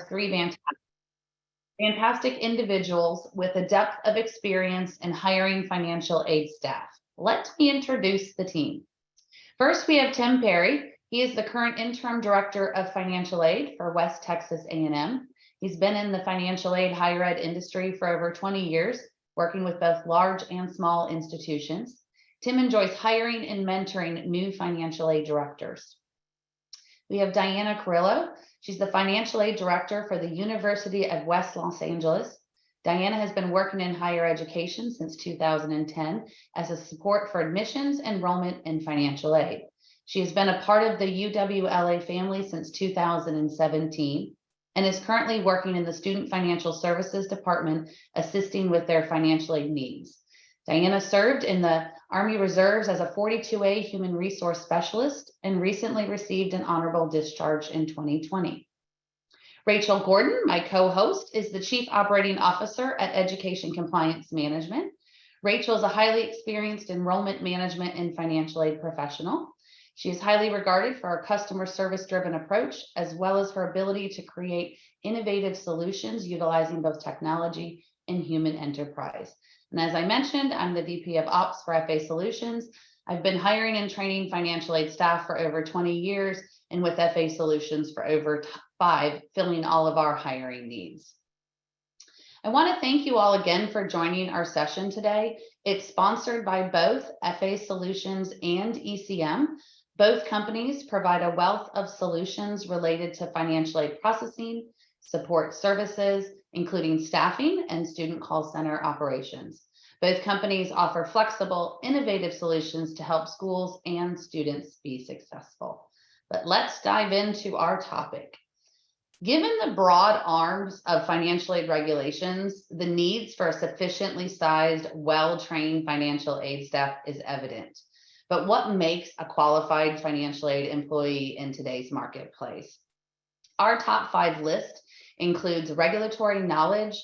three fantastic individuals with a depth of experience in hiring financial aid staff. Let me introduce the team. First, we have Tim Parry. He is the current Interim Director of Financial Aid for West Texas A&M. He's been in the financial aid higher ed industry for over 20 years, working with both large and small institutions. Tim enjoys hiring and mentoring new financial aid directors. We have Diana Carrillo. She's the Financial Aid Director for the University of West Los Angeles. Diana has been working in higher education since 2010 as a support for admissions, enrollment, and financial aid. She has been a part of the UWLA family since 2017 and is currently working in the Student Financial Services Department, assisting with their financial aid needs. Diana served in the Army Reserves as a 42A Human Resource Specialist and recently received an honorable discharge in 2020. Rachel Gordon, my co-host, is the Chief Operating Officer at Education Compliance Management. Rachel is a highly experienced enrollment management and financial aid professional. She is highly regarded for her customer service-driven approach, as well as her ability to create innovative solutions utilizing both technology and human enterprise. And as I mentioned, I'm the VP of Ops for FA Solutions. I've been hiring and training financial aid staff for over 20 years and with FA Solutions for over 5, filling all of our hiring needs. I want to thank you all again for joining our session today. It's sponsored by both FA Solutions and ECM. Both companies provide a wealth of solutions related to financial aid processing, support services, including staffing and student call center operations. Both companies offer flexible, innovative solutions to help schools and students be successful. But let's dive into our topic. Given the broad arms of financial aid regulations, the needs for a sufficiently sized, well-trained financial aid staff is evident. But what makes a qualified financial aid employee in today's marketplace? Our top 5 list includes regulatory knowledge,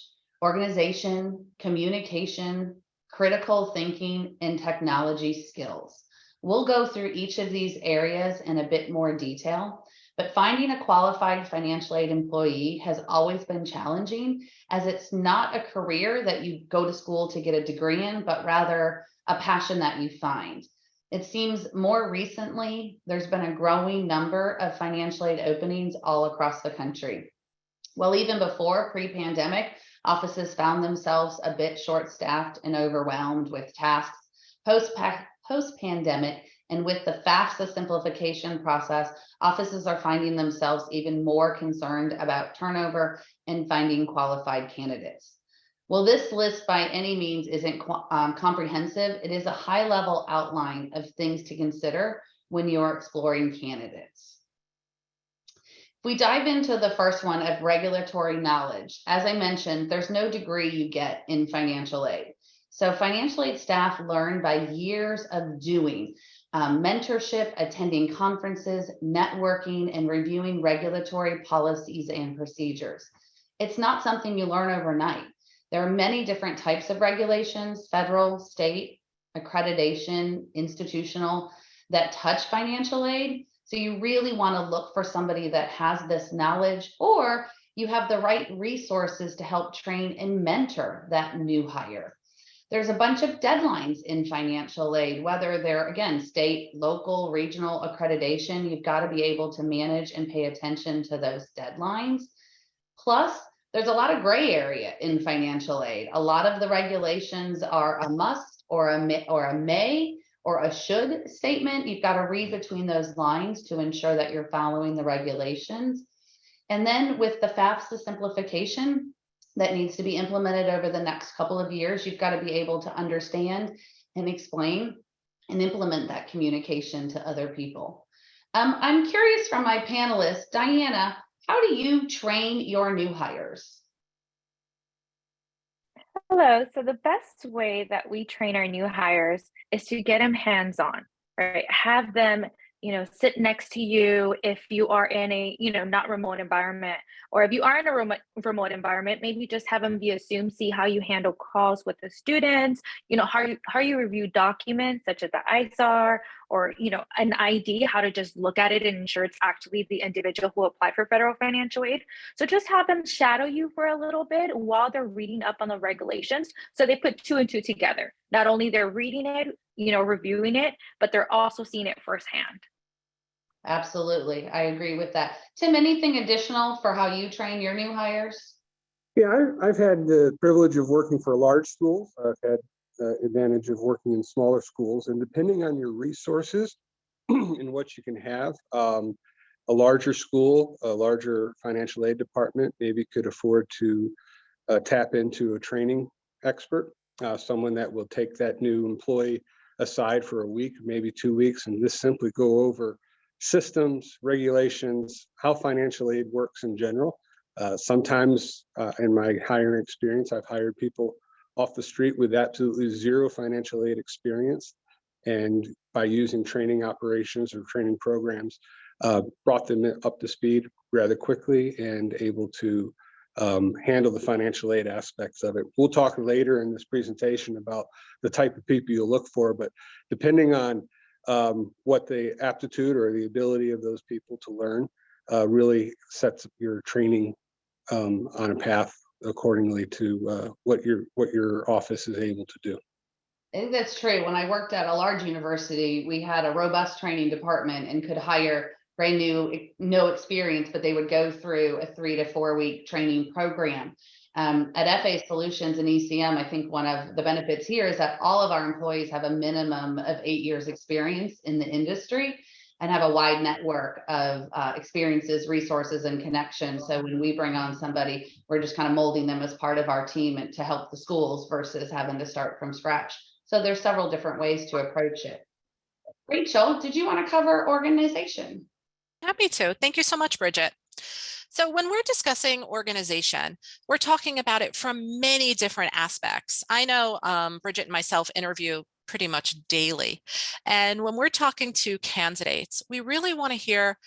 organization, communication, critical thinking, and technology skills. We'll go through each of these areas in a bit more detail, but finding a qualified financial aid employee has always been challenging, as it's not a career that you go to school to get a degree in, but rather a passion that you find. It seems more recently, there's been a growing number of financial aid openings all across the country. Well, even before pre-pandemic, offices found themselves a bit short-staffed and overwhelmed with tasks. Post-pandemic, and with the FAFSA simplification process, offices are finding themselves even more concerned about turnover and finding qualified candidates. Well, this list by any means isn't comprehensive. It is a high-level outline of things to consider when you're exploring candidates. If we dive into the first one of regulatory knowledge, as I mentioned, there's no degree you get in financial aid. So financial aid staff learn by years of doing mentorship, attending conferences, networking, and reviewing regulatory policies and procedures. It's not something you learn overnight. There are many different types of regulations, federal, state, accreditation, institutional, that touch financial aid. So you really want to look for somebody that has this knowledge, or you have the right resources to help train and mentor that new hire. There's a bunch of deadlines in financial aid, whether they're, again, state, local, regional accreditation. You've got to be able to manage and pay attention to those deadlines. Plus, there's a lot of gray area in financial aid. A lot of the regulations are a must or a may or a should statement. You've got to read between those lines to ensure that you're following the regulations. And then with the FAFSA simplification that needs to be implemented over the next couple of years, you've got to be able to understand and explain and implement that communication to other people. I'm curious from my panelists, Diana, how do you train your new hires? Hello. So the best way that we train our new hires is to get them hands-on, right? Have them sit next to you if you are in a, not remote environment, or if you are in a remote environment, maybe just have them via Zoom, see how you handle calls with the students, how you review documents such as the ISAR or, an ID, how to just look at it and ensure it's actually the individual who applied for federal financial aid. So just have them shadow you for a little bit while they're reading up on the regulations. So they put two and two together. Not only they're reading it, reviewing it, but they're also seeing it firsthand. Absolutely. I agree with that. Tim, anything additional for how you train your new hires? Yeah, I've had the privilege of working for large schools. I've had the advantage of working in smaller schools, and depending on your resources and what you can have, a larger school, a larger financial aid department maybe could afford to tap into a training expert, someone that will take that new employee aside for a week, maybe 2 weeks, and just simply go over systems, regulations, how financial aid works in general. Sometimes in my hiring experience, I've hired people off the street with absolutely zero financial aid experience. And by using training operations or training programs, brought them up to speed rather quickly and able to handle the financial aid aspects of it. We'll talk later in this presentation about the type of people you'll look for, but depending on what the aptitude or the ability of those people to learn really sets your training on a path accordingly to what your office is able to do. I think that's true. When I worked at a large university, we had a robust training department and could hire brand new, no experience, but they would go through a 3 to 4 week training program. At FA Solutions and ECM, I think one of the benefits here is that all of our employees have a minimum of 8 years experience in the industry and have a wide network of experiences, resources, and connections. So when we bring on somebody, we're just kind of molding them as part of our team and to help the schools versus having to start from scratch. So there's several different ways to approach it. Rachel, did you want to cover organization? Happy to. Thank you so much, Bridget. So when we're discussing organization, we're talking about it from many different aspects. I know Bridget and myself interview pretty much daily. And when we're talking to candidates, we really want to hear,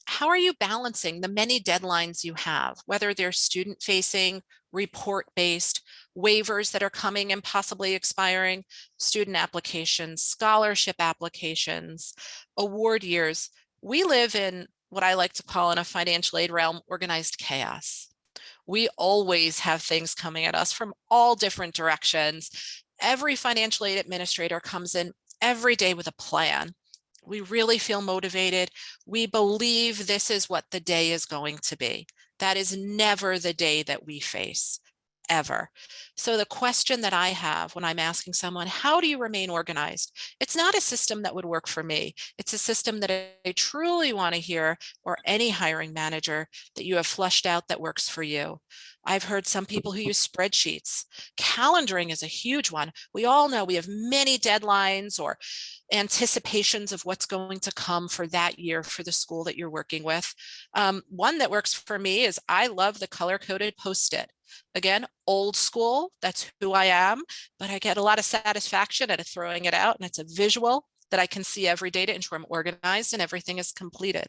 how are you balancing the many deadlines you have, whether they're student-facing, report-based, waivers that are coming and possibly expiring, student applications, scholarship applications, award years. We live in what I like to call in a financial aid realm, organized chaos. We always have things coming at us from all different directions. Every financial aid administrator comes in every day with a plan. We really feel motivated. We believe this is what the day is going to be. That is never the day that we face, ever. So the question that I have when I'm asking someone, how do you remain organized? It's not a system that would work for me. It's a system that I truly want to hear, or any hiring manager, that you have fleshed out that works for you. I've heard some people who use spreadsheets. Calendaring is a huge one. We all know we have many deadlines or anticipations of what's going to come for that year for the school that you're working with. One that works for me is I love the color-coded Post-it. Again, old school, that's who I am, but I get a lot of satisfaction out of throwing it out, and it's a visual that I can see every day to ensure I'm organized and everything is completed.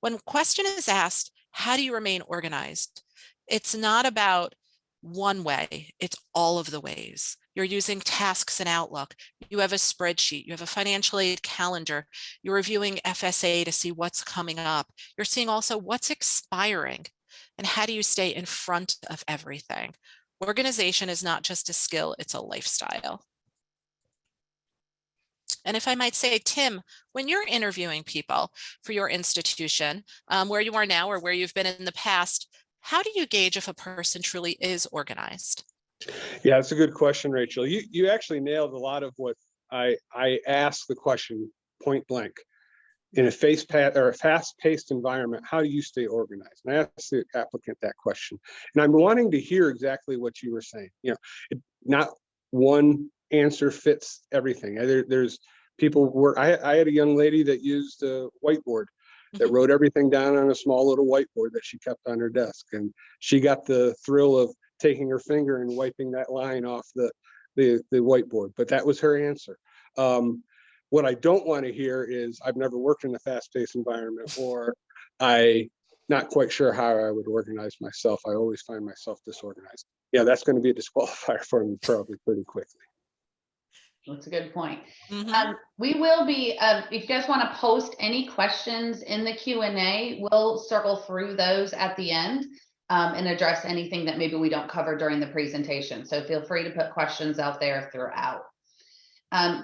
When question is asked, how do you remain organized? It's not about one way, it's all of the ways. You're using tasks in Outlook, you have a spreadsheet, you have a financial aid calendar, you're reviewing FSA to see what's coming up. You're seeing also what's expiring, and how do you stay in front of everything? Organization is not just a skill, it's a lifestyle. And if I might say, Tim, when you're interviewing people for your institution, where you are now or where you've been in the past, how do you gauge if a person truly is organized? Yeah, that's a good question, Rachel. You actually nailed a lot of what I asked the question point blank. In a fast-paced environment, how do you stay organized? And I asked the applicant that question. And I'm wanting to hear exactly what you were saying. Not one answer fits everything. There's people where I had a young lady that used a whiteboard that wrote everything down on a small little whiteboard that she kept on her desk. And she got the thrill of taking her finger and wiping that line off the whiteboard, but that was her answer. What I don't want to hear is, I've never worked in a fast-paced environment, or I not quite sure how I would organize myself. I always find myself disorganized. Yeah, that's going to be a disqualifier for me probably pretty quickly. That's a good point. Mhm. We will be, if you guys want to post any questions in the Q&A, we'll circle through those at the end and address anything that maybe we don't cover during the presentation. So feel free to put questions out there throughout.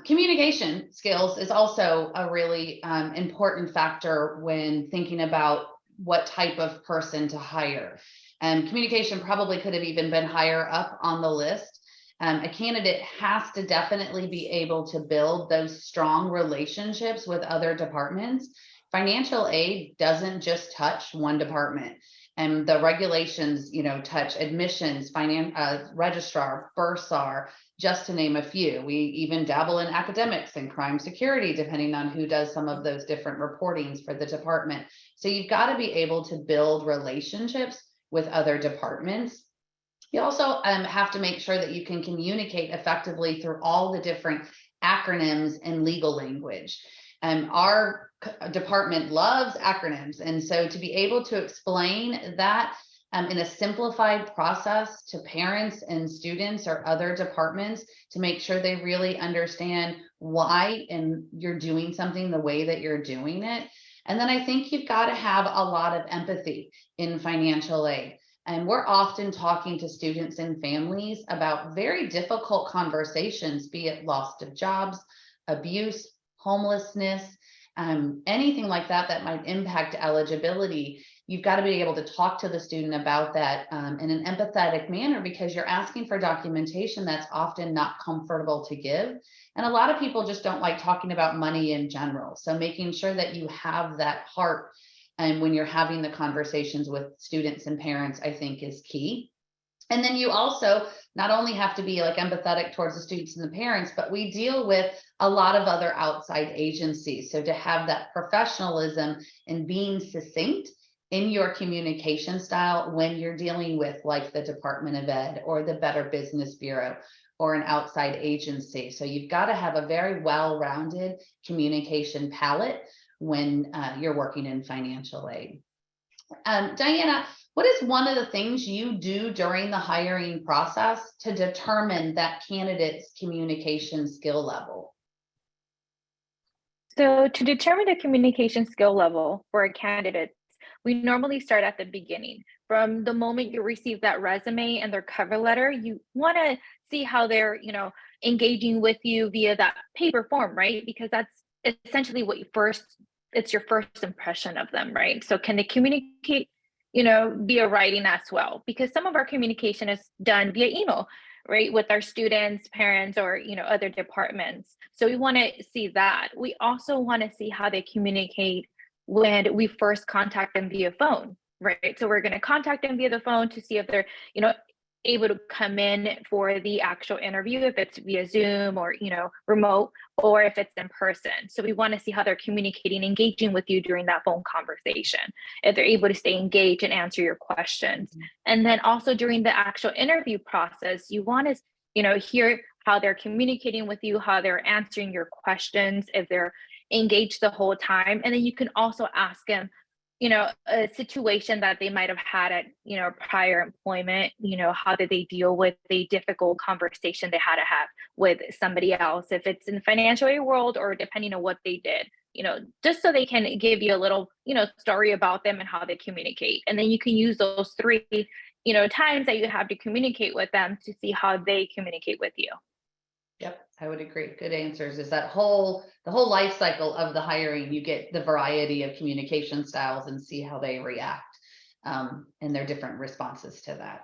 Communication skills is also a really important factor when thinking about what type of person to hire. Communication probably could have even been higher up on the list. A candidate has to definitely be able to build those strong relationships with other departments. Financial aid doesn't just touch one department. And the regulations, touch admissions, registrar, bursar, just to name a few. We even dabble in academics and crime security, depending on who does some of those different reportings for the department. So you've got to be able to build relationships with other departments. You also have to make sure that you can communicate effectively through all the different acronyms and legal language. Our department loves acronyms. And so to be able to explain that in a simplified process to parents and students or other departments to make sure they really understand why and you're doing something the way that you're doing it. And then I think you've got to have a lot of empathy in financial aid. And we're often talking to students and families about very difficult conversations, be it loss of jobs, abuse, homelessness, anything like that that might impact eligibility. You've got to be able to talk to the student about that in an empathetic manner, because you're asking for documentation that's often not comfortable to give. And a lot of people just don't like talking about money in general. So making sure that you have that heart and when you're having the conversations with students and parents, I think is key. And then you also not only have to be like empathetic towards the students and the parents, but we deal with a lot of other outside agencies. So to have that professionalism and being succinct in your communication style when you're dealing with like the Department of Ed or the Better Business Bureau or an outside agency. So you've got to have a very well-rounded communication palette when you're working in financial aid. Diana, what is one of the things you do during the hiring process to determine that candidate's communication skill level? So to determine the communication skill level for a candidate, we normally start at the beginning. From the moment you receive that resume and their cover letter, you want to see how they're, engaging with you via that paper form, right? Because that's essentially it's your first impression of them, right? So can they communicate, via writing as well? Because some of our communication is done via email, right? With our students, parents, or, other departments. So we want to see that. We also want to see how they communicate when we first contact them via phone, right? So we're going to contact them via the phone to see if they're, able to come in for the actual interview, if it's via Zoom or, remote, or if it's in person. So we want to see how they're communicating, engaging with you during that phone conversation, if they're able to stay engaged and answer your questions. And then also during the actual interview process, you want to, hear how they're communicating with you, how they're answering your questions, if they're engaged the whole time. And then you can also ask them, a situation that they might have had at, prior employment, how did they deal with a difficult conversation they had to have with somebody else, if it's in the financial aid world or depending on what they did, just so they can give you a little, story about them and how they communicate. And then you can use those 3, times that you have to communicate with them to see how they communicate with you. Yep, I would agree. Good answers. Is the whole life cycle of the hiring, you get the variety of communication styles and see how they react and their different responses to that.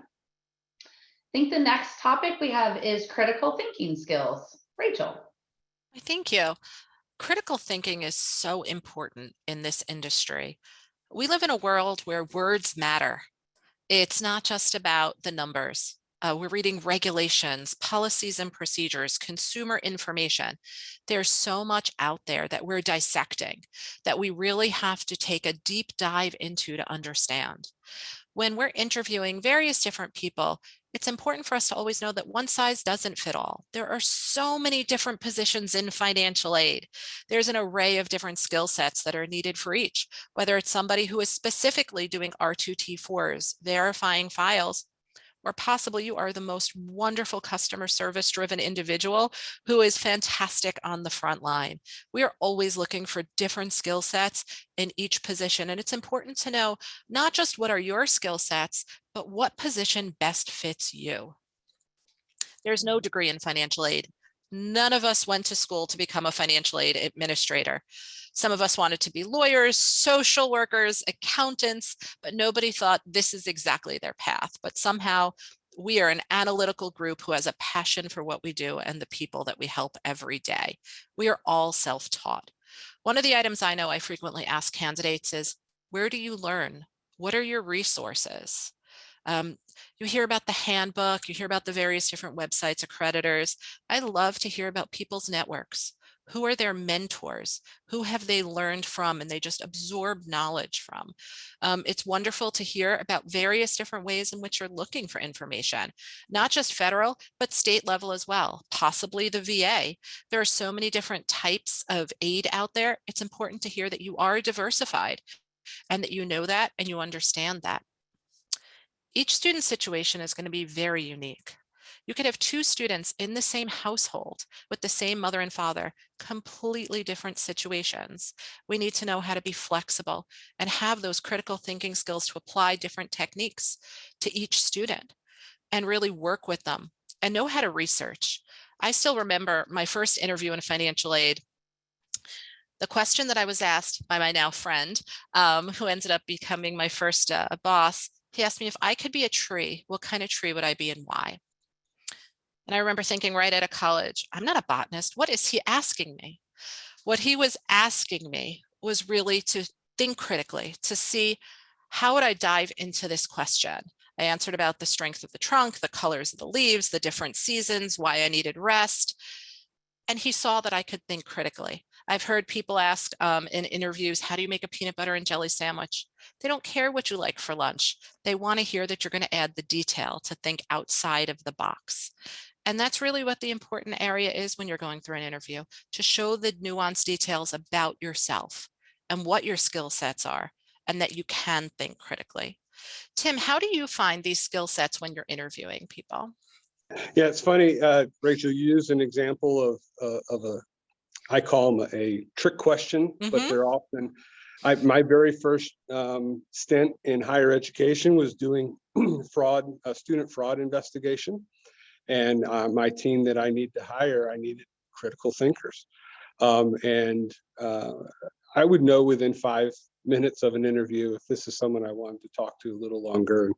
I think the next topic we have is critical thinking skills. Rachel. Thank you. Critical thinking is so important in this industry. We live in a world where words matter. It's not just about the numbers. We're reading regulations, policies and procedures, consumer information. There's so much out there that we're dissecting that we really have to take a deep dive into to understand. when we're interviewing various different people, it's important for us to always know that one size doesn't fit all. There are so many different positions in financial aid. There's an array of different skill sets that are needed for each, whether it's somebody who is specifically doing R2T4s, verifying files, or possibly you are the most wonderful customer service driven individual who is fantastic on the front line. We are always looking for different skill sets in each position. And it's important to know not just what are your skill sets, but what position best fits you. There's no degree in financial aid. None of us went to school to become a financial aid administrator. Some of us wanted to be lawyers, social workers, accountants, but nobody thought this is exactly their path. But somehow we are an analytical group who has a passion for what we do and the people that we help every day. We are all self-taught. One of the items I know I frequently ask candidates is, where do you learn? What are your resources? You hear about the handbook, you hear about the various different websites, accreditors. I love to hear about people's networks. Who are their mentors? Who have they learned from and they just absorb knowledge from? It's wonderful to hear about various different ways in which you're looking for information, not just federal, but state level as well, possibly the VA. There are so many different types of aid out there. It's important to hear that you are diversified and that you know that and you understand that. Each student situation is going to be very unique. You could have two students in the same household with the same mother and father, completely different situations. We need to know how to be flexible and have those critical thinking skills to apply different techniques to each student and really work with them and know how to research. I still remember my first interview in financial aid. The question that I was asked by my now friend, who ended up becoming my first boss, he asked me if I could be a tree, what kind of tree would I be and why? And I remember thinking right out of college, I'm not a botanist. What is he asking me? What he was asking me was really to think critically, to see how would I dive into this question. I answered about the strength of the trunk, the colors of the leaves, the different seasons, why I needed rest. And he saw that I could think critically. I've heard people ask in interviews, how do you make a peanut butter and jelly sandwich? They don't care what you like for lunch. They want to hear that you're going to add the detail, to think outside of the box. And that's really what the important area is when you're going through an interview, to show the nuanced details about yourself and what your skill sets are, and that you can think critically. Tim, how do you find these skill sets when you're interviewing people? Yeah, it's funny, Rachel, you used an example of a, I call them a trick question, but they're often, my very first stint in higher education was doing student fraud investigation. And my team that I need to hire, I needed critical thinkers. I would know within 5 minutes of an interview if this is someone I wanted to talk to a little longer.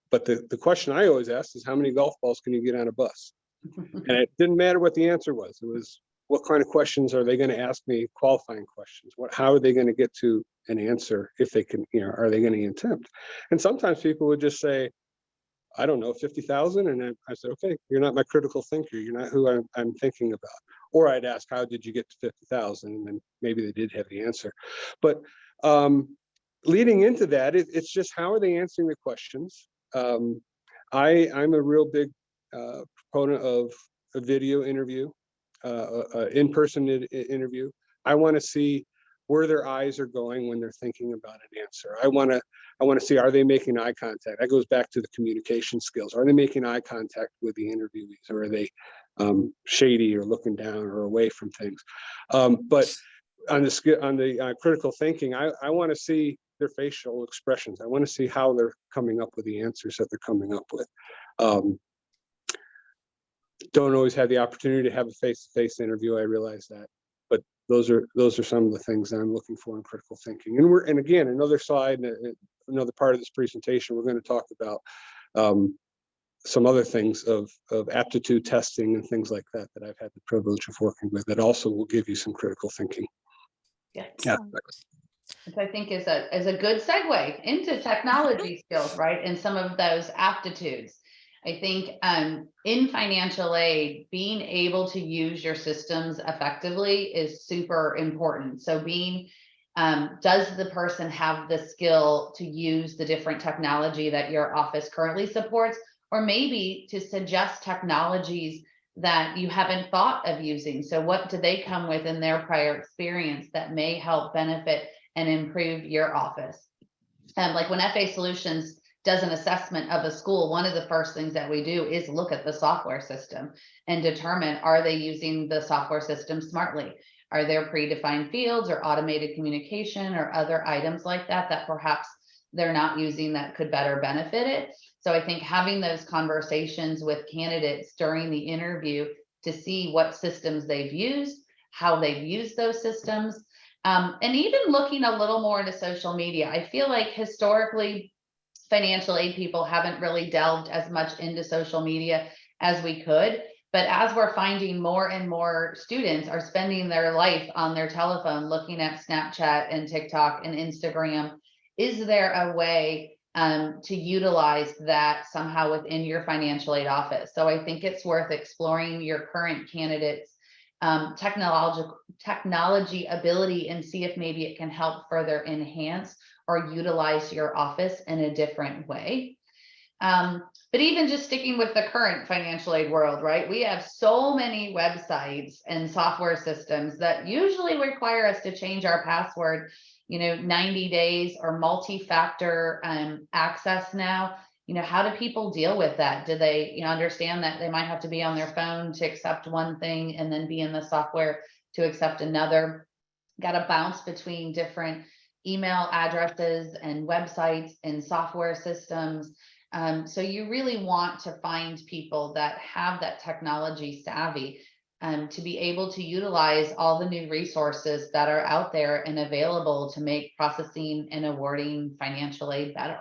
But the question I always asked is, how many golf balls can you get on a bus? And it didn't matter what the answer was. It was, what kind of questions are they going to ask me? Qualifying questions. How are they going to get to an answer if they can, are they going to attempt? And sometimes people would just say, I don't know, 50,000. And I said, okay, you're not my critical thinker. You're not who I'm thinking about. Or I'd ask, how did you get to 50,000? And then maybe they did have the answer. But leading into that, it's just, how are they answering the questions? I'm a real big proponent of a video interview, in-person interview. I want to see where their eyes are going when they're thinking about an answer. I want to see, are they making eye contact? That goes back to the communication skills. Are they making eye contact with the interviewees, or are they shady or looking down or away from things? But on the critical thinking, I want to see their facial expressions. I want to see how they're coming up with the answers that they're coming up with. Don't always have the opportunity to have a face-to-face interview. I realize that, but those are some of the things that I'm looking for in critical thinking. And again, another slide, another part of this presentation, we're going to talk about some other things of aptitude testing and things like that I've had the privilege of working with, that also will give you some critical thinking. Yeah. Which I think is a good segue into technology skills, right? And some of those aptitudes. I think in financial aid, being able to use your systems effectively is super important. So being Does the person have the skill to use the different technology that your office currently supports, or maybe to suggest technologies that you haven't thought of using? So what do they come with in their prior experience that may help benefit and improve your office? Like when FA Solutions does an assessment of a school, one of the first things that we do is look at the software system and determine, are they using the software system smartly? Are there predefined fields or automated communication or other items like that that perhaps they're not using that could better benefit it? So I think having those conversations with candidates during the interview to see what systems they've used, how they've used those systems, and even looking a little more into social media. I feel like historically, financial aid people haven't really delved as much into social media as we could. But as we're finding more and more students are spending their life on their telephone looking at Snapchat and TikTok and Instagram, is there a way to utilize that somehow within your financial aid office? So I think it's worth exploring your current candidates' technology ability and see if maybe it can help further enhance or utilize your office in a different way. But even just sticking with the current financial aid world, right? We have so many websites and software systems that usually require us to change our password, 90 days or multi-factor access now. How do people deal with that? Do they, understand that they might have to be on their phone to accept one thing and then be in the software to accept another? Got to bounce between different email addresses and websites and software systems. So you really want to find people that have that technology savvy to be able to utilize all the new resources that are out there and available to make processing and awarding financial aid better.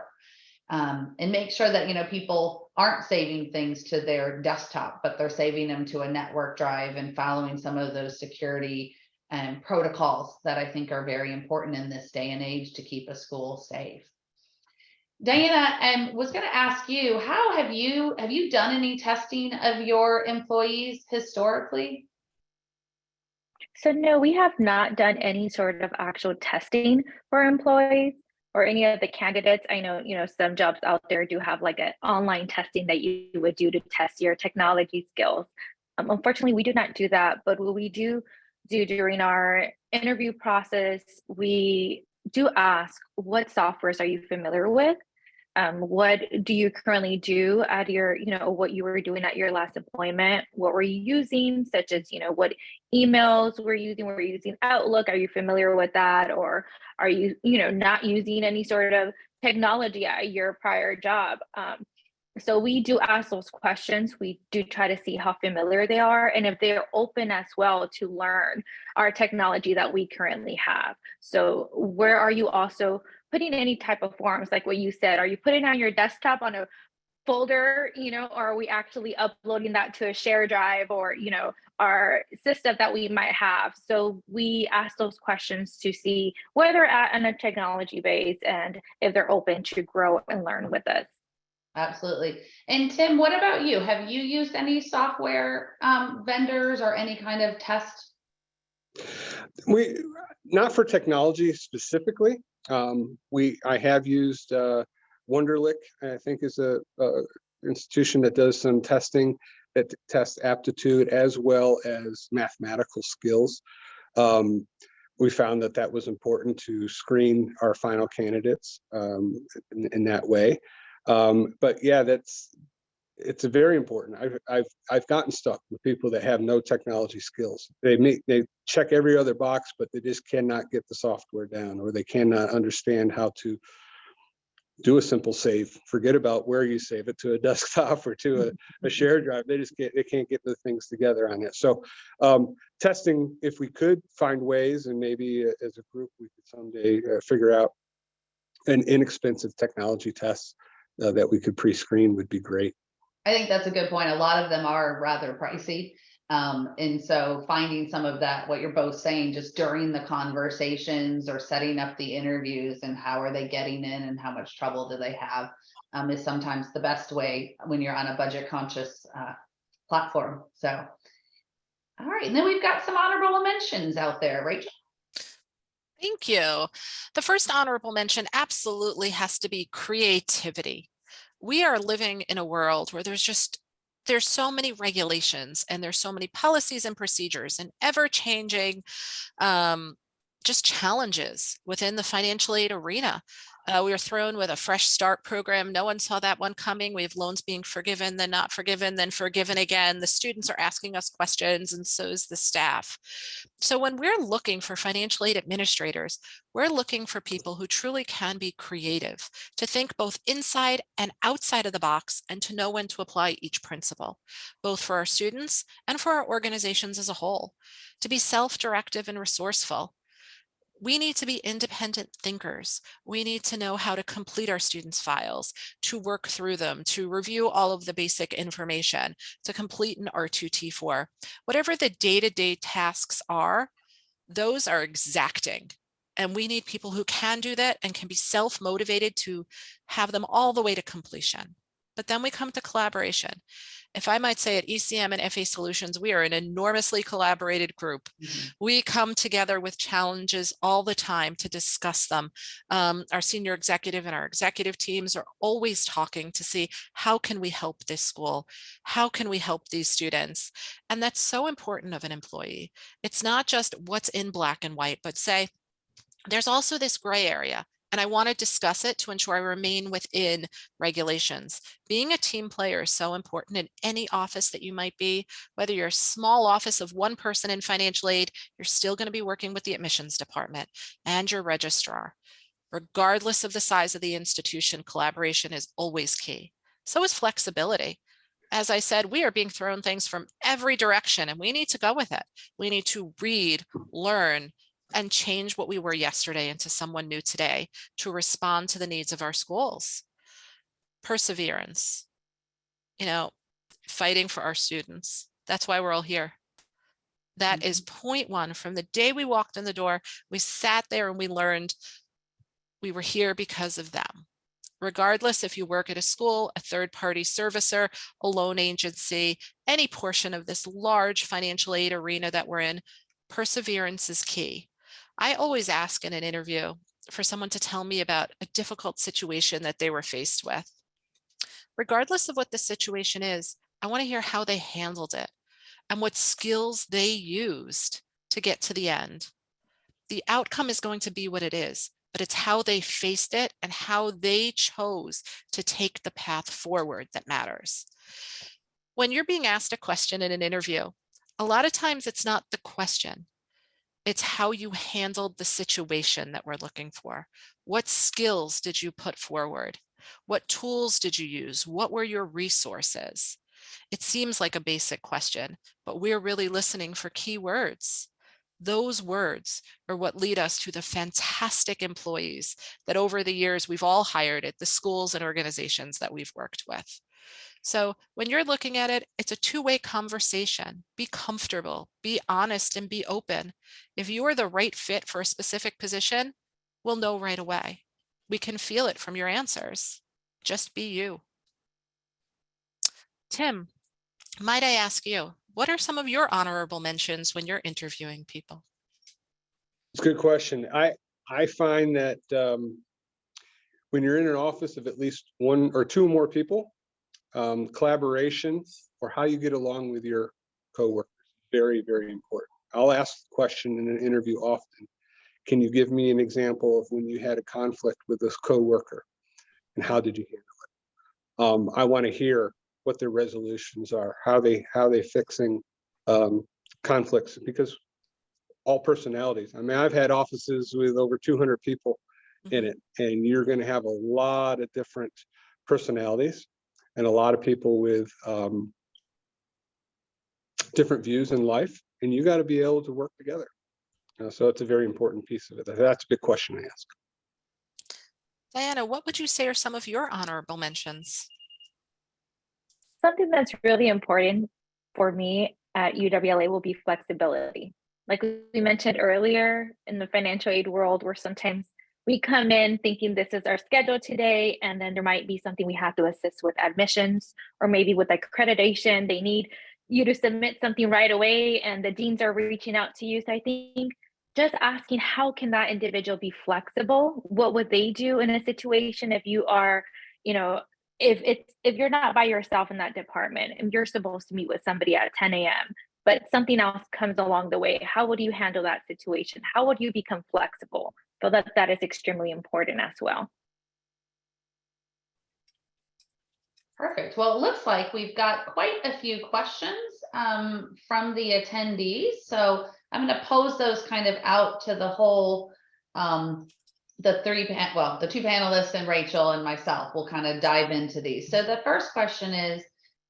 And make sure that, people aren't saving things to their desktop, but they're saving them to a network drive and following some of those security and protocols that I think are very important in this day and age to keep a school safe. Diana, was going to ask you, how have you done any testing of your employees historically? So no, we have not done any sort of actual testing for employees or any of the candidates. I know, some jobs out there do have like an online testing that you would do to test your technology skills. Unfortunately, we do not do that, but what we do during our interview process, we do ask, what softwares are you familiar with? What do you currently do at your, what you were doing at your last employment? What were you using, such as, what emails were you using? Were you using Outlook? Are you familiar with that? Or are you, not using any sort of technology at your prior job? So we do ask those questions. We do try to see how familiar they are and if they're open as well to learn our technology that we currently have. So where are you also putting any type of forms, like what you said? Are you putting on your desktop on a folder, or are we actually uploading that to a share drive or, our system that we might have? So we ask those questions to see where they're at in a technology base and if they're open to grow and learn with us. Absolutely. And Tim, what about you? Have you used any software vendors or any kind of test? We, not for technology specifically. I have used Wonderlic, I think is a institution that does some testing that tests aptitude as well as mathematical skills. We found that was important to screen our final candidates in that way. But yeah, it's a very important. I've gotten stuck with people that have no technology skills. They check every other box, but they just cannot get the software down, or they cannot understand how to do a simple save. Forget about where you save it, to a desktop or to a shared drive. They can't get the things together on it. So testing, if we could find ways, and maybe as a group we could someday figure out an inexpensive technology test that we could pre-screen, would be great. I think that's a good point. A lot of them are rather pricey. And so finding some of that, what you're both saying, just during the conversations or setting up the interviews and how are they getting in and how much trouble do they have, is sometimes the best way when you're on a budget conscious platform. So, all right. And then we've got some honorable mentions out there, Rachel. Thank you. The first honorable mention absolutely has to be creativity. We are living in a world where there's so many regulations and there's so many policies and procedures and ever-changing just challenges within the financial aid arena. We were thrown with a fresh start program. No one saw that one coming. We have loans being forgiven, then not forgiven, then forgiven again. The students are asking us questions, and so is the staff. So when we're looking for financial aid administrators, we're looking for people who truly can be creative, to think both inside and outside of the box, and to know when to apply each principle, both for our students and for our organizations as a whole, to be self-directive and resourceful. We need to be independent thinkers. We need to know how to complete our students' files, to work through them, to review all of the basic information, to complete an R2T4. Whatever the day-to-day tasks are, those are exacting. And we need people who can do that and can be self-motivated to have them all the way to completion. But then we come to collaboration. If I might say, at ECM and FA Solutions, we are an enormously collaborated group. We come together with challenges all the time to discuss them. Our senior executive and our executive teams are always talking to see, how can we help this school? How can we help these students? And that's so important of an employee. It's not just what's in black and white, but say, there's also this gray area, and I want to discuss it to ensure I remain within regulations. Being a team player is so important in any office that you might be. Whether you're a small office of one person in financial aid, you're still going to be working with the admissions department and your registrar. Regardless of the size of the institution, collaboration is always key. So is flexibility. As I said, we are being thrown things from every direction, and we need to go with it. We need to read, learn, and change what we were yesterday into someone new today to respond to the needs of our schools. Perseverance, fighting for our students. That's why we're all here. That is point one. From the day we walked in the door, we sat there and we learned we were here because of them. Regardless if you work at a school, a third-party servicer, a loan agency, any portion of this large financial aid arena that we're in, perseverance is key. I always ask in an interview for someone to tell me about a difficult situation that they were faced with. Regardless of what the situation is, I want to hear how they handled it and what skills they used to get to the end. The outcome is going to be what it is, but it's how they faced it and how they chose to take the path forward that matters. When you're being asked a question in an interview, a lot of times it's not the question. It's how you handled the situation that we're looking for. What skills did you put forward? What tools did you use? What were your resources? It seems like a basic question, but we're really listening for key words. Those words are what lead us to the fantastic employees that over the years we've all hired at the schools and organizations that we've worked with. So when you're looking at it, it's a two-way conversation. Be comfortable, be honest, and be open. If you are the right fit for a specific position, we'll know right away. We can feel it from your answers. Just be you. Tim, might I ask you, what are some of your honorable mentions when you're interviewing people? It's a good question. I find that when you're in an office of at least one or two more people, collaboration or how you get along with your coworkers is very, very important. I'll ask the question in an interview often. Can you give me an example of when you had a conflict with this coworker and how did you handle it? I want to hear what their resolutions are, how they fixing conflicts, because all personalities. I mean, I've had offices with over 200 people in it, and you're going to have a lot of different personalities and a lot of people with different views in life, and you got to be able to work together. So it's a very important piece of it. That's a big question to ask. Diana, what would you say are some of your honorable mentions? Something that's really important for me at UWLA will be flexibility. Like we mentioned earlier, in the financial aid world, where sometimes we come in thinking this is our schedule today, and then there might be something we have to assist with admissions, or maybe with accreditation. They need you to submit something right away, and the deans are reaching out to you. So I think just asking how can that individual be flexible? What would they do in a situation if you are, you know, if you're not by yourself in that department and you're supposed to meet with somebody at 10 a.m., but something else comes along the way, how would you handle that situation? How would you become flexible? So that is extremely important as well. Perfect. Well, it looks like we've got quite a few questions from the attendees. So I'm going to pose those kind of out to the whole, the two panelists and Rachel and myself will kind of dive into these. So the first question is,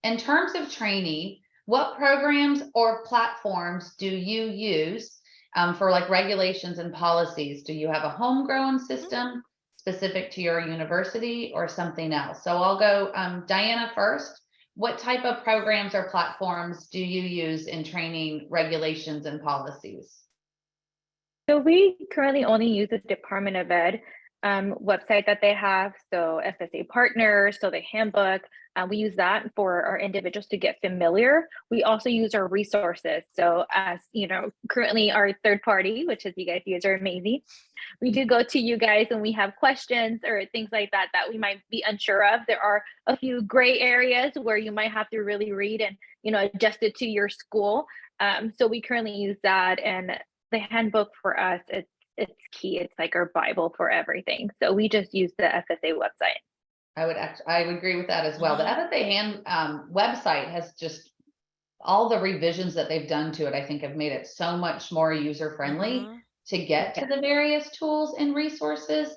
in terms of training, what programs or platforms do you use for like regulations and policies? Do you have a homegrown system specific to your university or something else? So I'll go Diana first. What type of programs or platforms do you use in training regulations and policies? So we currently only use the Department of Ed website that they have. So FSA Partners, so the handbook, we use that for our individuals to get familiar. We also use our resources. So as you know, currently our third party, which is you guys use, are amazing. We do go to you guys when we have questions or things like that that we might be unsure of. There are a few gray areas where you might have to really read and adjust it to your school. So we currently use that, and the handbook for us, it's key. It's like our Bible for everything. So we just use the FSA website. I would agree with that as well. The FSA website has just all the revisions that they've done to it, I think, have made it so much more user friendly to get to the various tools and resources.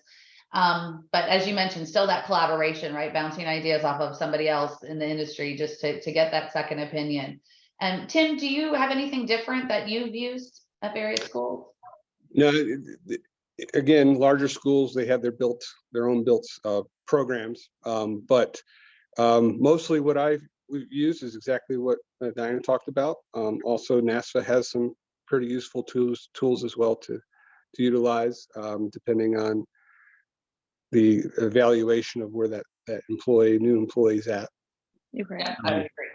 But as you mentioned, still that collaboration, right? Bouncing ideas off of somebody else in the industry just to get that second opinion. And Tim, do you have anything different that you've used at various schools? No, again, larger schools, they have their own built programs, but mostly what I've used is exactly what Diana talked about. Also, NASA has some pretty useful tools as well to utilize, depending on the evaluation of where that new employee's at. Yeah, I would agree.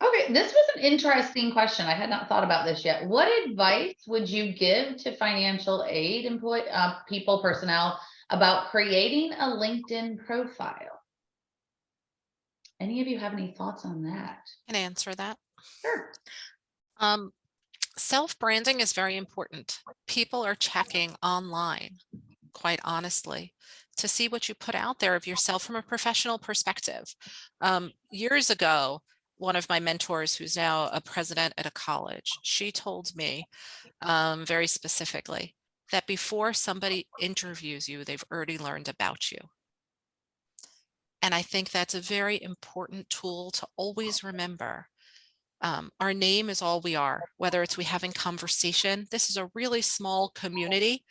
Okay, this was an interesting question. I had not thought about this yet. What advice would you give to financial aid personnel about creating a LinkedIn profile? Any of you have any thoughts on that? Can I answer that? Sure. Self-branding is very important. People are checking online, quite honestly, to see what you put out there of yourself from a professional perspective. Years ago, one of my mentors, who's now a president at a college, she told me very specifically that before somebody interviews you, they've already learned about you. And I think that's a very important tool to always remember. Our name is all we are, whether it's we having conversation. This is a really small community,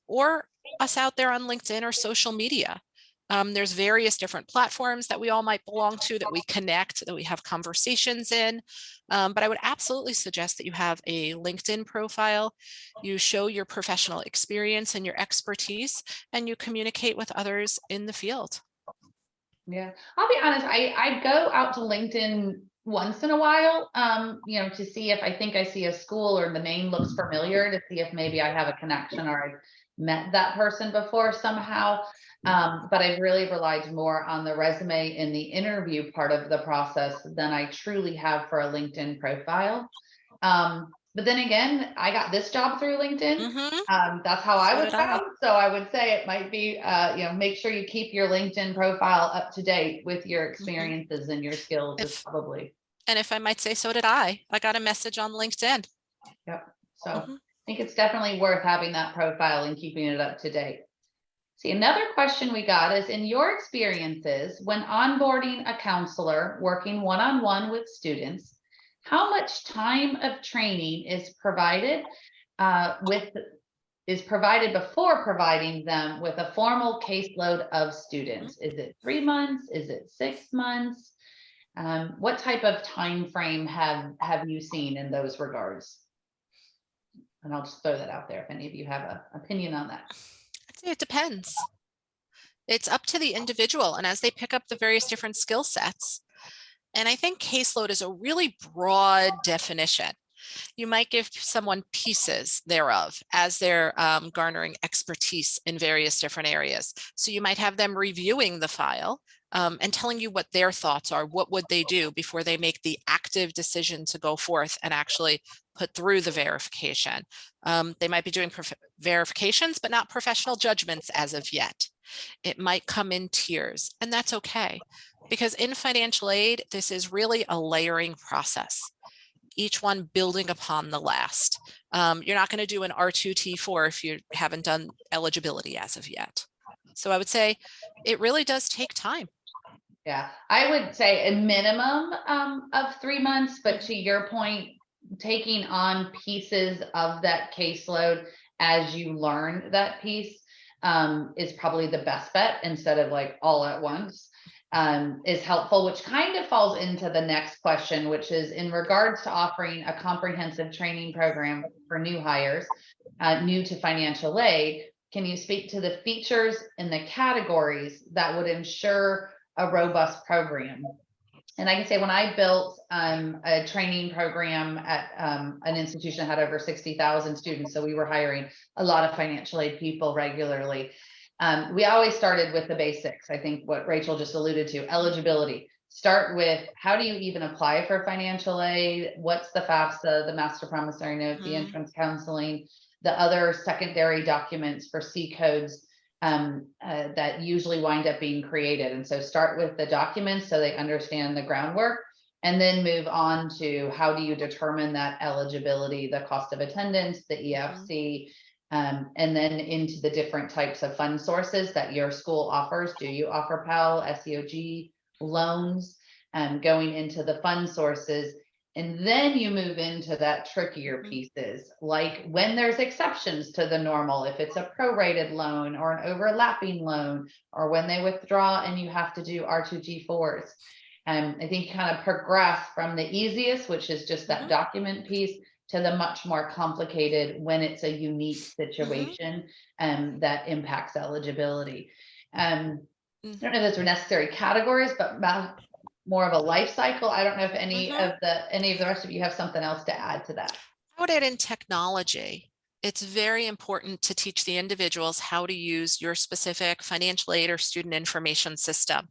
or us out there on LinkedIn or social media. There's various different platforms that we all might belong to, that we connect, that we have conversations in. But I would absolutely suggest that you have a LinkedIn profile, you show your professional experience and your expertise, and you communicate with others in the field. Yeah, I'll be honest, I go out to LinkedIn once in a while, to see if I think I see a school or the name looks familiar, to see if maybe I have a connection or I've met that person before somehow. But I've really relied more on the resume in the interview part of the process than I truly have for a LinkedIn profile. But then again, I got this job through LinkedIn. That's how I was found. So I would say it might be, make sure you keep your LinkedIn profile up to date with your experiences and your skills. And if I might say, so did I. I got a message on LinkedIn. Yep. So I think it's definitely worth having that profile and keeping it up to date. See, another question we got is, in your experiences when onboarding a counselor working one-on-one with students, how much time of training is provided before providing them with a formal caseload of students? Is it 3 months? Is it 6 months? What type of time frame have you seen in those regards? And I'll just throw that out there if any of you have an opinion on that. I'd say it depends. It's up to the individual, and as they pick up the various different skill sets. And I think caseload is a really broad definition. You might give someone pieces thereof as they're garnering expertise in various different areas. So you might have them reviewing the file and telling you what their thoughts are. What would they do before they make the active decision to go forth and actually put through the verification? They might be doing verifications, but not professional judgments as of yet. It might come in tiers, and that's okay. Because in financial aid, this is really a layering process, each one building upon the last. You're not going to do an R2T4 if you haven't done eligibility as of yet. So I would say it really does take time. Yeah, I would say a minimum of 3 months, but to your point, taking on pieces of that caseload as you learn that piece is probably the best bet instead of like all at once. Is helpful, which kind of falls into the next question, which is in regards to offering a comprehensive training program for new hires, new to financial aid. Can you speak to the features and the categories that would ensure a robust program? And I can say when I built a training program at an institution that had over 60,000 students, so we were hiring a lot of financial aid people regularly. We always started with the basics. I think what Rachel just alluded to, eligibility. Start with how do you even apply for financial aid? What's the FAFSA, the master promissory note, the entrance counseling, the other secondary documents for C codes that usually wind up being created. And so start with the documents so they understand the groundwork, and then move on to how do you determine that eligibility, the cost of attendance, the EFC, and then into the different types of fund sources that your school offers. Do you offer Pell, SEOG, loans, going into the fund sources? And then you move into that trickier pieces, like when there's exceptions to the normal, if it's a prorated loan or an overlapping loan, or when they withdraw and you have to do R2G4s. I think you kind of progress from the easiest, which is just that document piece, to the much more complicated when it's a unique situation that impacts eligibility. I don't know if those are necessary categories, but more of a life cycle. I don't know if any of the rest of you have something else to add to that. I would add in technology. It's very important to teach the individuals how to use your specific financial aid or student information system.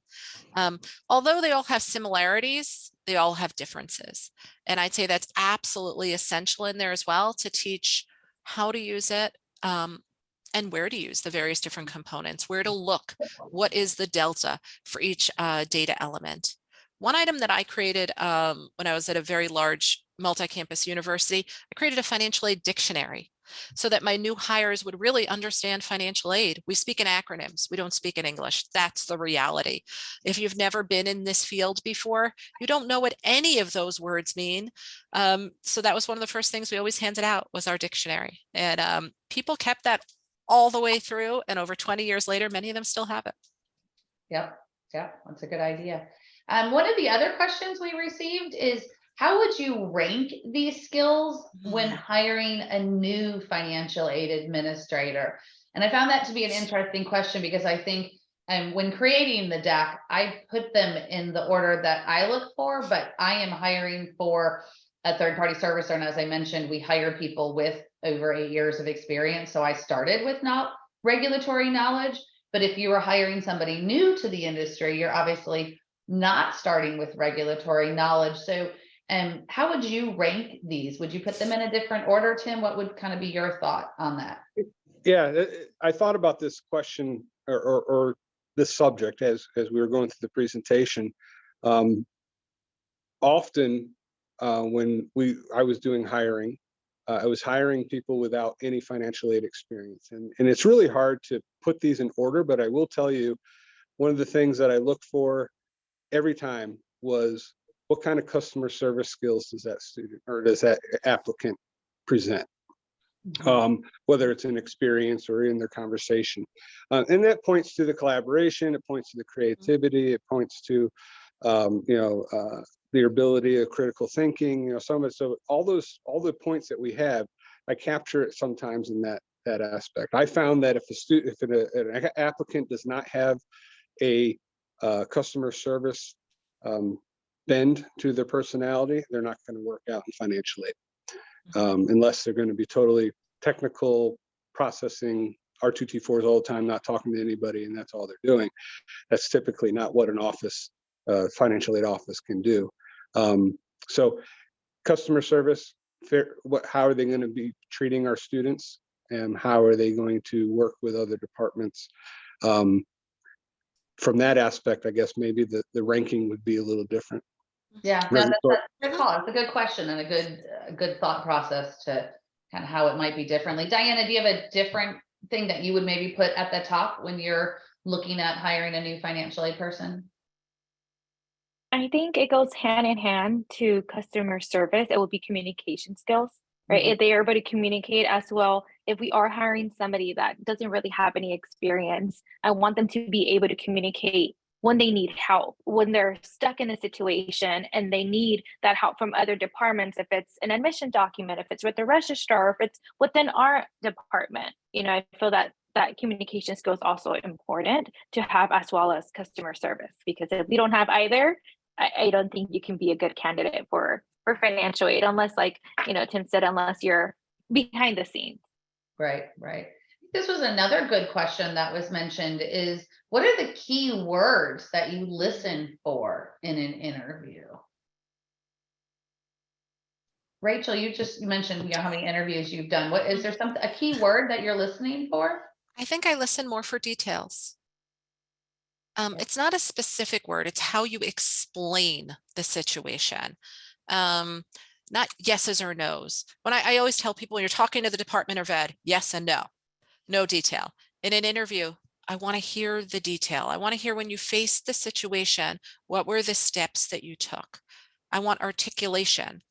Although they all have similarities, they all have differences. And I'd say that's absolutely essential in there as well, to teach how to use it and where to use the various different components, where to look, what is the delta for each data element. One item that I created when I was at a very large multi-campus university, I created a financial aid dictionary so that my new hires would really understand financial aid. We speak in acronyms. We don't speak in English. That's the reality. If you've never been in this field before, you don't know what any of those words mean. So that was one of the first things we always handed out, was our dictionary. And people kept that all the way through. And over 20 years later, many of them still have it. Yep. That's a good idea. One of the other questions we received is, how would you rank these skills when hiring a new financial aid administrator? And I found that to be an interesting question, because I think when creating the deck, I put them in the order that I look for, but I am hiring for a third-party servicer. And as I mentioned, we hire people with over 8 years of experience. So I started with not regulatory knowledge, but if you were hiring somebody new to the industry, you're obviously not starting with regulatory knowledge. So how would you rank these? Would you put them in a different order, Tim? What would kind of be your thought on that? Yeah, I thought about this question or this subject as we were going through the presentation. Often when I was doing hiring, I was hiring people without any financial aid experience. And it's really hard to put these in order, but I will tell you, one of the things that I look for every time was, what kind of customer service skills does that student or does that applicant present? Whether it's an experience or in their conversation. And that points to the collaboration, it points to the creativity, it points to, the ability of critical thinking, some of it. So all the points that we have, I capture it sometimes in that aspect. I found that if an applicant does not have a customer service bend to their personality, they're not going to work out in financial aid. unless they're going to be totally technical, processing R2T4s all the time, not talking to anybody, and that's all they're doing. That's typically not what an office, financial aid office, can do. So customer service, how are they going to be treating our students, and how are they going to work with other departments? From that aspect, I guess maybe the ranking would be a little different. Yeah, no, that's a good call. It's a good question and a good thought process to kind of how it might be differently. Diana, do you have a different thing that you would maybe put at the top when you're looking at hiring a new financial aid person? I think it goes hand in hand to customer service. It will be communication skills, right? Mhm. If they are able to communicate as well, if we are hiring somebody that doesn't really have any experience, I want them to be able to communicate when they need help, when they're stuck in a situation and they need that help from other departments, if it's an admission document, if it's with the registrar, if it's within our department. I feel that communication skills also important to have, as well as customer service, because if we don't have either, I don't think you can be a good candidate for financial aid, unless, like, Tim said, unless you're behind the scenes. Right. This was another good question that was mentioned, is what are the key words that you listen for in an interview? Rachel, you just mentioned how many interviews you've done. What is there a key word that you're listening for? I think I listen more for details. It's not a specific word, it's how you explain the situation. Not yeses or nos. When I always tell people, when you're talking to the Department of Ed, yes and no, no detail. In an interview, I want to hear the detail. I want to hear when you faced the situation, what were the steps that you took? I want articulation.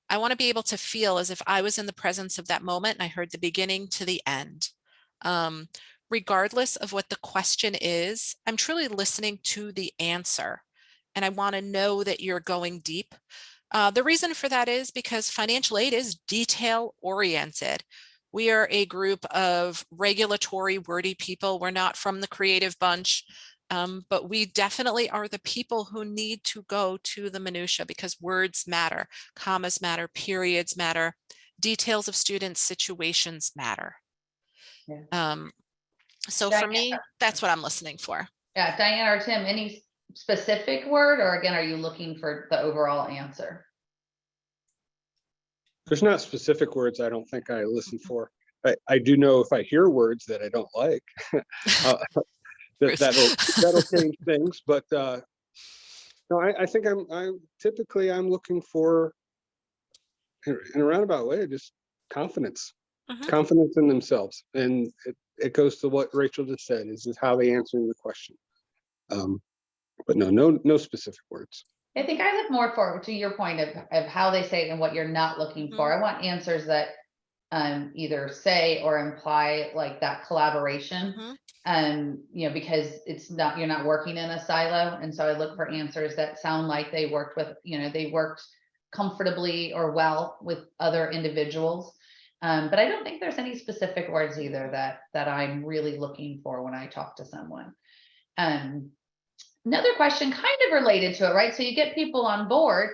I want to be able to feel as if I was in the presence of that moment and I heard the beginning to the end. Regardless of what the question is, I'm truly listening to the answer, and I want to know that you're going deep. The reason for that is because financial aid is detail oriented. We are a group of regulatory wordy people. We're not from the creative bunch, but we definitely are the people who need to go to the minutia, because words matter, commas matter, periods matter, details of students' situations matter. Yeah. So Diana, for me, that's what I'm listening for. Yeah, Diana or Tim, any specific word, or again, are you looking for the overall answer? There's not specific words I don't think I listen for. I do know if I hear words that I don't like, that'll change things. But no, I think I'm typically looking for, in a roundabout way, just confidence. Confidence in themselves, and it goes to what Rachel just said, is how they answering the question. But no specific words. I think I look more for, to your point of how they say it and what you're not looking for. I want answers that either say or imply like that collaboration. Because you're not working in a silo. And so I look for answers that sound like they worked comfortably or well with other individuals. But I don't think there's any specific words either that I'm really looking for when I talk to someone. Another question kind of related to it, right? So you get people on board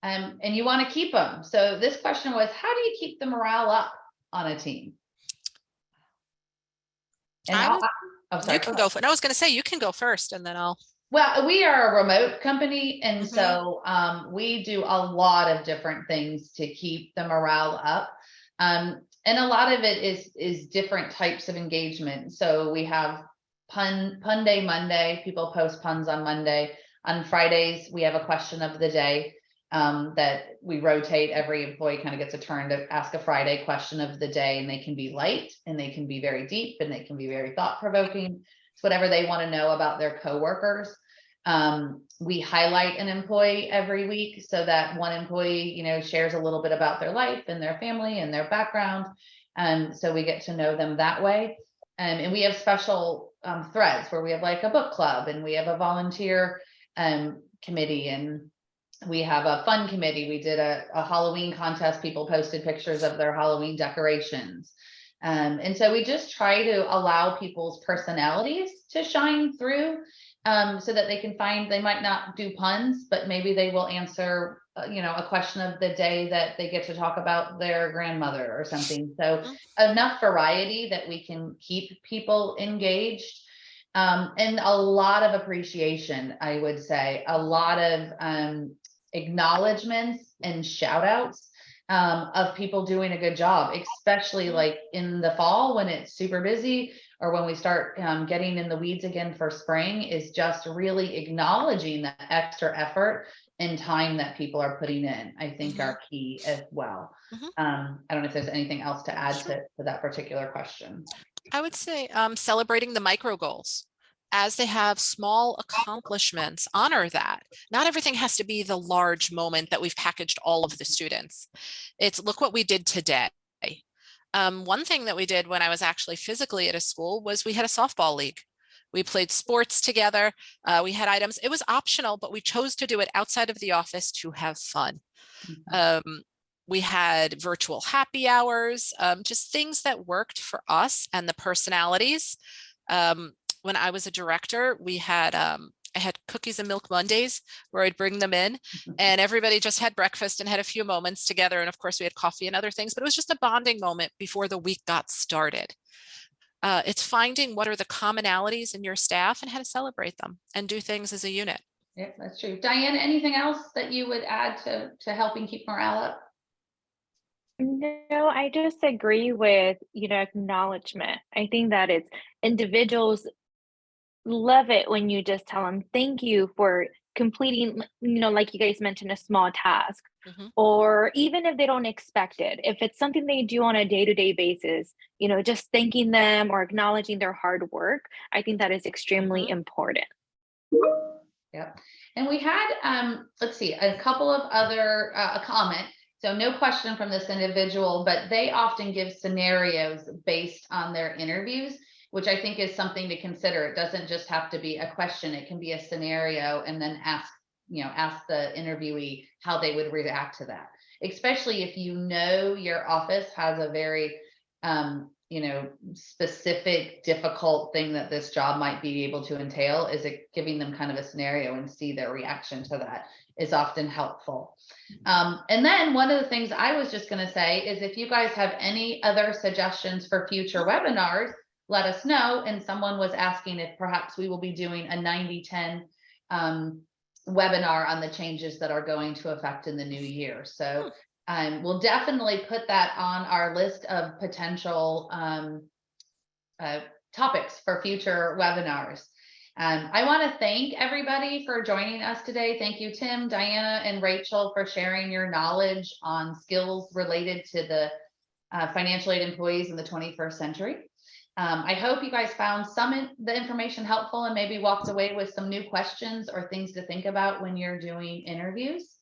and you want to keep them. So this question was, how do you keep the morale up on a team? And you can go. I was going to say, you can go first and then I'll. Well, we are a remote company. And so we do a lot of different things to keep the morale up. And a lot of it is different types of engagement. So we have pun day Monday. People post puns on Monday. On Fridays, we have a question of the day that we rotate. Every employee kind of gets a turn to ask a Friday question of the day, and they can be light and they can be very deep and they can be very thought-provoking. It's whatever they want to know about their coworkers. We highlight an employee every week so that one employee, shares a little bit about their life and their family and their background. So we get to know them that way. And we have special threads where we have like a book club, and we have a volunteer committee, and we have a fun committee. We did a Halloween contest. People posted pictures of their Halloween decorations. And so we just try to allow people's personalities to shine through. so that they can find, they might not do puns, but maybe they will answer, a question of the day that they get to talk about their grandmother or something. So enough variety that we can keep people engaged. And a lot of appreciation, I would say, a lot of acknowledgements and shout outs of people doing a good job, especially like in the fall when it's super busy, or when we start getting in the weeds again for spring, is just really acknowledging the extra effort and time that people are putting in, I think are key as well. I don't know if there's anything else to add to that particular question. I would say celebrating the micro goals. As they have small accomplishments, honor that. Not everything has to be the large moment that we've packaged all of the students. It's look what we did today. One thing that we did when I was actually physically at a school was we had a softball league. We played sports together. We had items. It was optional, but we chose to do it outside of the office to have fun. We had virtual happy hours, just things that worked for us and the personalities. When I was a director, we had I had cookies and milk Mondays where I'd bring them in and everybody just had breakfast and had a few moments together. And of course we had coffee and other things, but it was just a bonding moment before the week got started. It's finding what are the commonalities in your staff and how to celebrate them and do things as a unit. Yeah, that's true. Diana, anything else that you would add to helping keep morale up? No, I just agree with, acknowledgement. I think that it's individuals love it when you just tell them thank you for completing, like you guys mentioned, a small task, or even if they don't expect it, if it's something they do on a day-to-day basis, just thanking them or acknowledging their hard work. I think that is extremely important. Yep. And we had, let's see, a couple of other comment. So no question from this individual, but they often give scenarios based on their interviews, which I think is something to consider. It doesn't just have to be a question. It can be a scenario and then ask the interviewee how they would react to that, especially if your office has a very, specific, difficult thing that this job might be able to entail. Is it giving them kind of a scenario and see their reaction to that is often helpful. And then one of the things I was just going to say is if you guys have any other suggestions for future webinars, let us know. And someone was asking if perhaps we will be doing a 90-10 webinar on the changes that are going to affect in the new year. So we'll definitely put that on our list of potential topics for future webinars. I want to thank everybody for joining us today. Thank you, Tim, Diana, and Rachel for sharing your knowledge on skills related to the financial aid employees in the 21st century. I hope you guys found the information helpful and maybe walked away with some new questions or things to think about when you're doing interviews.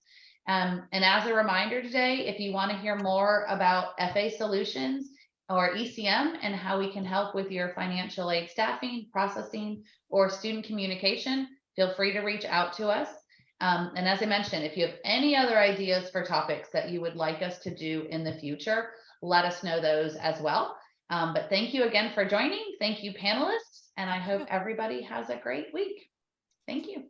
And as a reminder today, if you want to hear more about FA Solutions or ECM and how we can help with your financial aid staffing, processing, or student communication, feel free to reach out to us. And as I mentioned, if you have any other ideas for topics that you would like us to do in the future, let us know those as well. But thank you again for joining. Thank you, panelists, and I hope everybody has a great week. Thank you.